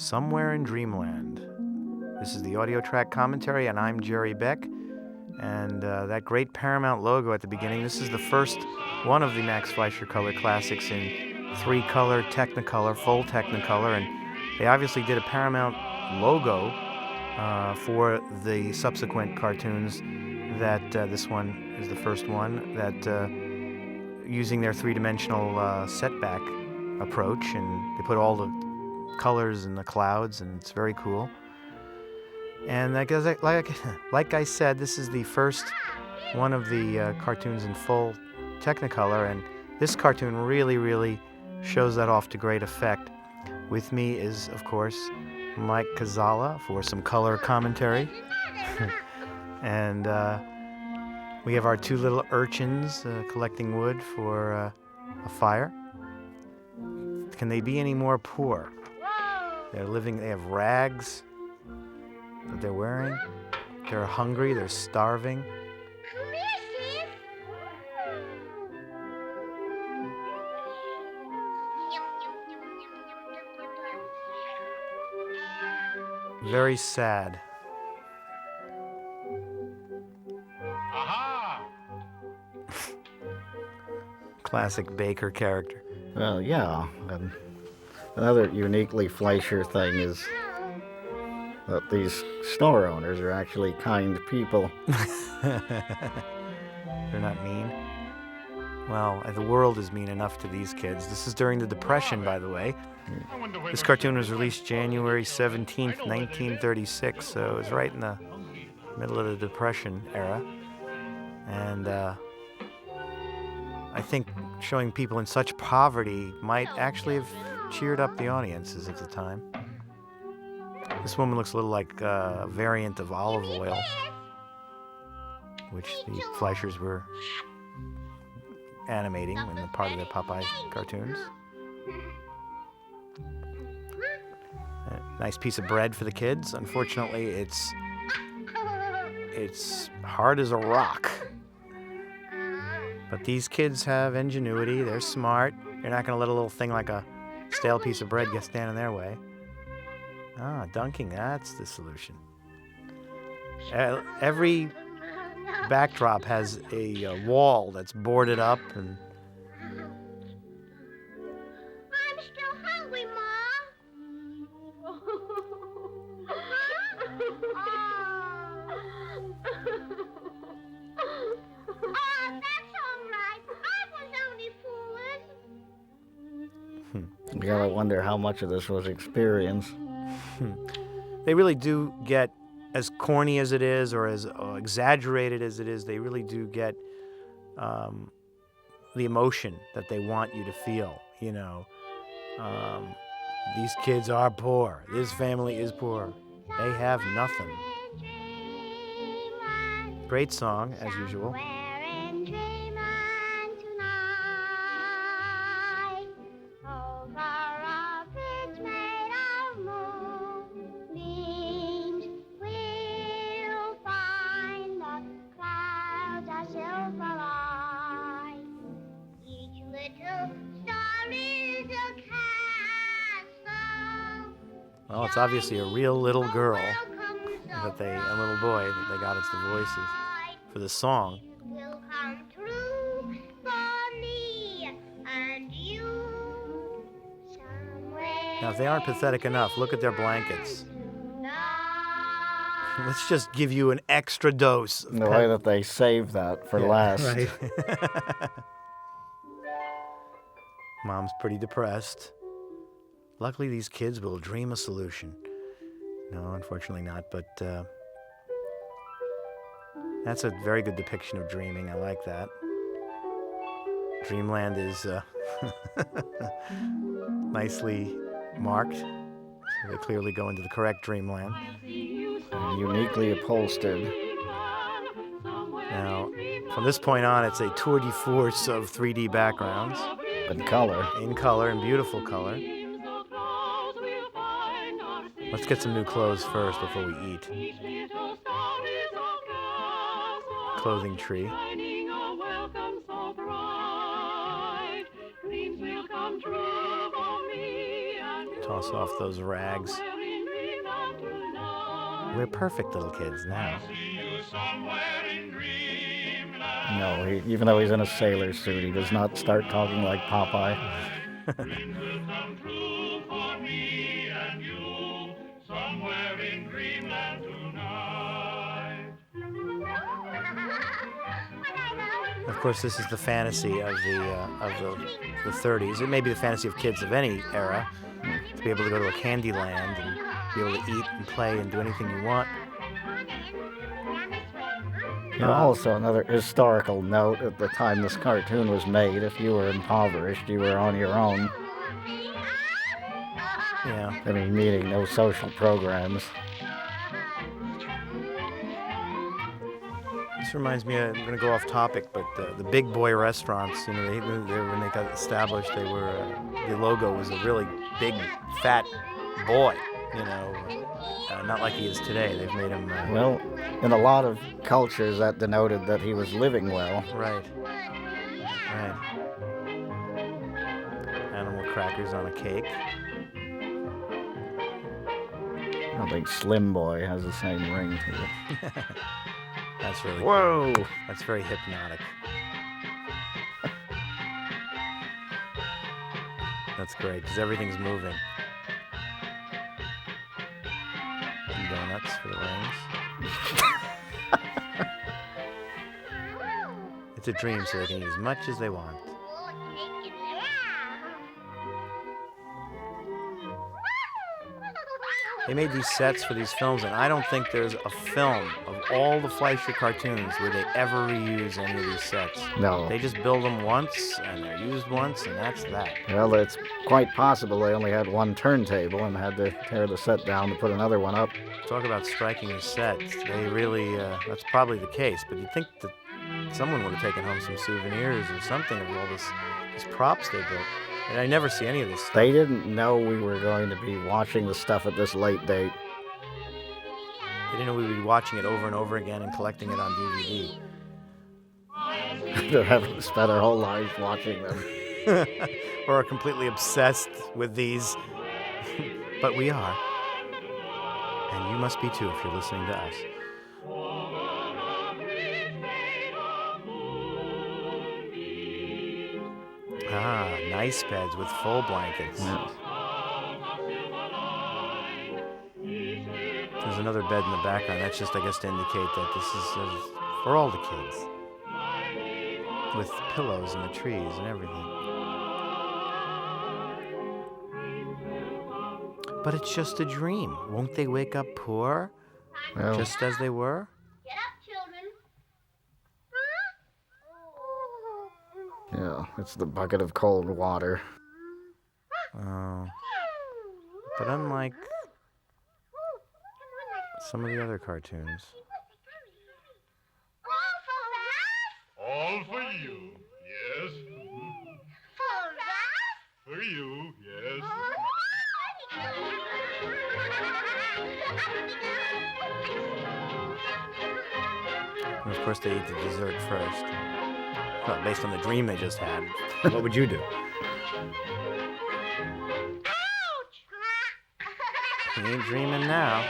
Somewhere in Dreamland. This is the audio track commentary, and I'm Jerry Beck. And that great Paramount logo at the beginning, this is the first one of the Max Fleischer Color Classics in 3-color Technicolor, full Technicolor, and they obviously did a Paramount logo for the subsequent cartoons. That this one is the first one that using their three-dimensional setback approach, and they put all the colors in the clouds, and it's very cool. And like I said, this is the first one of the cartoons in full Technicolor, and this cartoon really shows that off to great effect. With me is, of course, Mike Kazala for some color commentary. And we have our two little urchins collecting wood for a fire. Can they be any more poor? They have rags that they're wearing. They're hungry, they're starving. Very sad. Aha! Classic Baker character. Well, yeah. And another uniquely Fleischer thing is that these store owners are actually kind people. They're not mean. Well, the world is mean enough to these kids. This is during the Depression, by the way. This cartoon was released January 17th, 1936, so it was right in the middle of the Depression era. And I think showing people in such poverty might actually have cheered up the audiences at the time. This woman looks a little like a variant of olive oil, which the Fleischers were animating in the part of their Popeye cartoons. A nice piece of bread for the kids. Unfortunately, it's hard as a rock. But these kids have ingenuity. They're smart. You're not going to let a little thing like a stale piece of bread stand in their way. Dunking, that's the solution. Every backdrop has a wall that's boarded up, and I'm still hungry, Ma. That's all right. I was only fooling. You gotta wonder how much of this was experience. They really do get, as corny as it is or as exaggerated as it is, they really do get the emotion that they want you to feel, you know. These kids are poor. This family is poor. They have nothing. Great song, as usual. Well, it's obviously a real little girl, a little boy that they got as the voices for the song. Now, if they aren't pathetic enough, look at their blankets. Let's just give you an extra dose. The way that they save that for last. Right. Mom's pretty depressed. Luckily, these kids will dream a solution. No, unfortunately not, but that's a very good depiction of dreaming. I like that. Dreamland is nicely marked. So they clearly go into the correct Dreamland. And uniquely upholstered. Now, from this point on, it's a tour de force of 3D backgrounds. In color. In color, in beautiful color. Let's get some new clothes first before we eat. Clothing tree. Toss off those rags. We're perfect little kids now. No, even though he's in a sailor suit, he does not start talking like Popeye. Of course, this is the fantasy of the 30s. It may be the fantasy of kids of any era, to be able to go to a candy land and be able to eat and play and do anything you want. Also, another historical note, at the time this cartoon was made, if you were impoverished, you were on your own. Yeah. I mean, meaning no social programs. This reminds me, I'm going to go off topic, but the big boy restaurants, you know, they when they got established, they were, the logo was a really big, fat boy, you know, not like he is today. They've made him... Well, in a lot of cultures, that denoted that he was living well. Right. Animal crackers on a cake. I don't think Slim Boy has the same ring to it. That's really Whoa! cool. That's very hypnotic. That's great, because everything's moving. And donuts for the rings. It's a dream, so they can eat as much as they want. They made these sets for these films, and I don't think there's a film of all the Fleischer cartoons where they ever reuse any of these sets. No. They just build them once, and they're used once, and that's that. Well, it's quite possible they only had one turntable and had to tear the set down to put another one up. Talk about striking the sets. They really, that's probably the case, but you'd think that someone would have taken home some souvenirs or something of all these props they built. And I never see any of this stuff. They didn't know we were going to be watching the stuff at this late date. They didn't know we would be watching it over and over again and collecting it on DVD. After having spent our whole lives watching them. Or are completely obsessed with these. But we are. And you must be too if you're listening to us. Ah, nice beds with full blankets. Yeah. There's another bed in the background. That's just, I guess, to indicate that this is for all the kids. With pillows and the trees and everything. But it's just a dream. Won't they wake up poor? Well, Just as they were? Get up, children. yeah, it's the bucket of cold water. Oh. But unlike some of the other cartoons. All for you, yes. For you, yes. And of course, they eat the dessert first. Well, based on the dream they just had. What would you do? You ain't dreaming now.